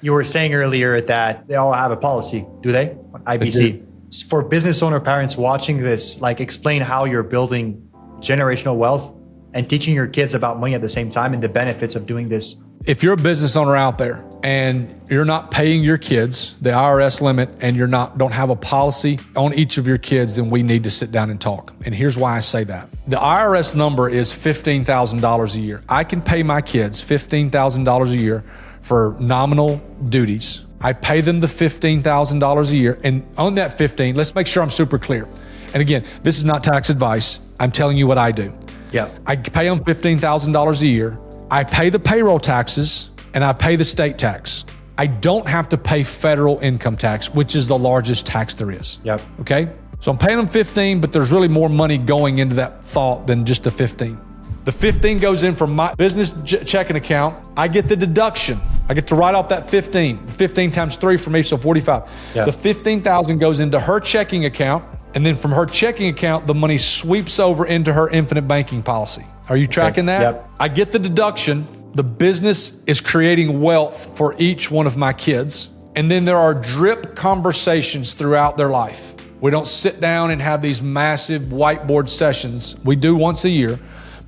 You were saying earlier that they all have a policy, do they? IBC. For business owner parents watching this, like explain how you're building generational wealth and teaching your kids about money at the same time and the benefits of doing this. If you're a business owner out there and you're not paying your kids the IRS limit and don't have a policy on each of your kids, then we need to sit down and talk. And here's why I say that. The IRS number is $15,000 a year. I can pay my kids $15,000 a year for nominal duties. I pay them the $15,000 a year. And on that 15, let's make sure I'm super clear. And again, this is not tax advice. I'm telling you what I do. Yeah. I pay them $15,000 a year. I pay the payroll taxes and I pay the state tax. I don't have to pay federal income tax, which is the largest tax there is. Yep. Okay. So I'm paying them 15, but there's really more money going into that thought than just the 15. The 15 goes in from my business checking account. I get the deduction. I get to write off that 15. 15 times 3 for me, so 45. Yeah. The 15,000 goes into her checking account, and then from her checking account, the money sweeps over into her infinite banking policy. Are you tracking that? Yep. I get the deduction. The business is creating wealth for each one of my kids. And then there are drip conversations throughout their life. We don't sit down and have these massive whiteboard sessions. We do once a year,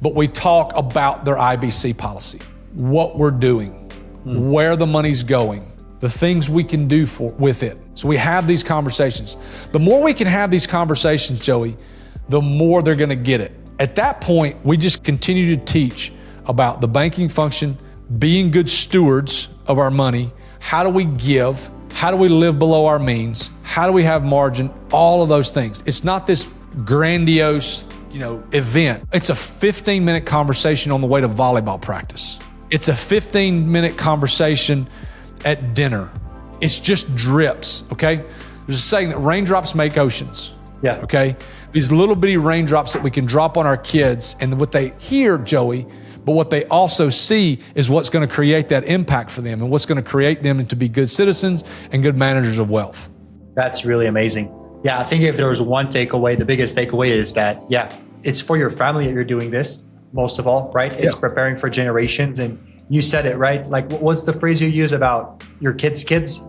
but we talk about their IBC policy, what we're doing, where the money's going, the things we can do with it. So we have these conversations. The more we can have these conversations, Joey, the more they're gonna get it. At that point, we just continue to teach about the banking function, being good stewards of our money. How do we give? How do we live below our means? How do we have margin? All of those things. It's not this grandiose, event. It's a 15-minute conversation on the way to volleyball practice. It's a 15-minute conversation at dinner. It's just drips, okay? There's a saying that raindrops make oceans. Yeah. Okay? These little bitty raindrops that we can drop on our kids, and what they hear, Joey, but what they also see is what's going to create that impact for them and what's going to create them to be good citizens and good managers of wealth. That's really amazing. Yeah, I think if there was one takeaway, the biggest takeaway is that, it's for your family that you're doing this, most of all, right? It's preparing for generations. And you said it, right? Like, what's the phrase you use about your kids' kids?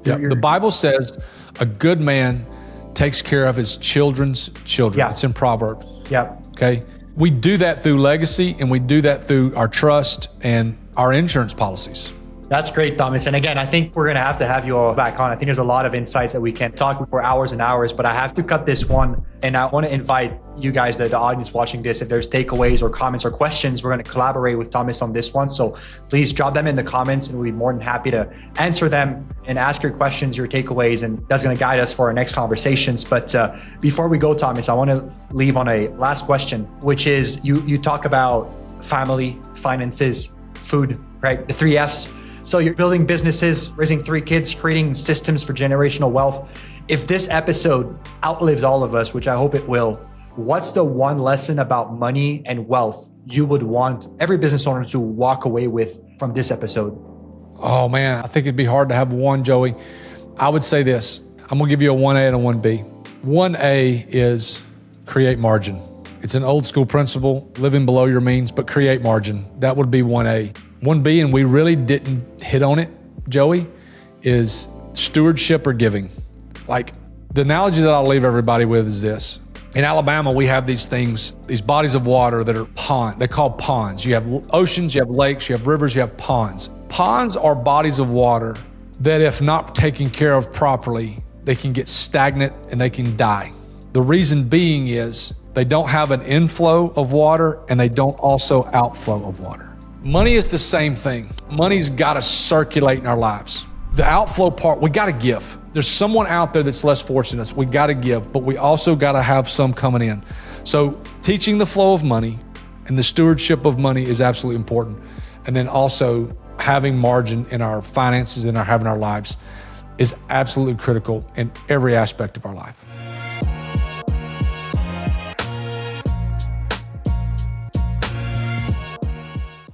Yeah. The Bible says a good man takes care of his children's children. Yeah. It's in Proverbs. Yeah. Okay. We do that through legacy, and we do that through our trust and our insurance policies. That's great, Thomas. And again, I think we're going to have you all back on. I think there's a lot of insights that we can talk for hours and hours, but I have to cut this one. And I want to invite you guys, the audience watching this, if there's takeaways or comments or questions, we're going to collaborate with Thomas on this one. So please drop them in the comments and we'll be more than happy to answer them and ask your questions, your takeaways, and that's going to guide us for our next conversations. But before we go, Thomas, I want to leave on a last question, which is you talk about family, finances, food, right? The 3 Fs. So you're building businesses, raising 3 kids, creating systems for generational wealth. If this episode outlives all of us, which I hope it will, what's the one lesson about money and wealth you would want every business owner to walk away with from this episode? Oh man, I think it'd be hard to have one, Joey. I would say this. I'm gonna give you a 1A and a 1B. 1A is create margin. It's an old school principle, living below your means, but create margin. That would be 1A. 1B, and we really didn't hit on it, Joey, is stewardship or giving. Like the analogy that I'll leave everybody with is this. In Alabama, we have these things, these bodies of water that are pond. They're called ponds. You have oceans, you have lakes, you have rivers, you have ponds. Ponds are bodies of water that if not taken care of properly, they can get stagnant and they can die. The reason being is they don't have an inflow of water and they don't also outflow of water. Money is the same thing. Money's got to circulate in our lives. The outflow part, we got to give. There's someone out there that's less fortunate. We got to give, but we also got to have some coming in. So teaching the flow of money and the stewardship of money is absolutely important. And then also having margin in our finances and having our lives is absolutely critical in every aspect of our life.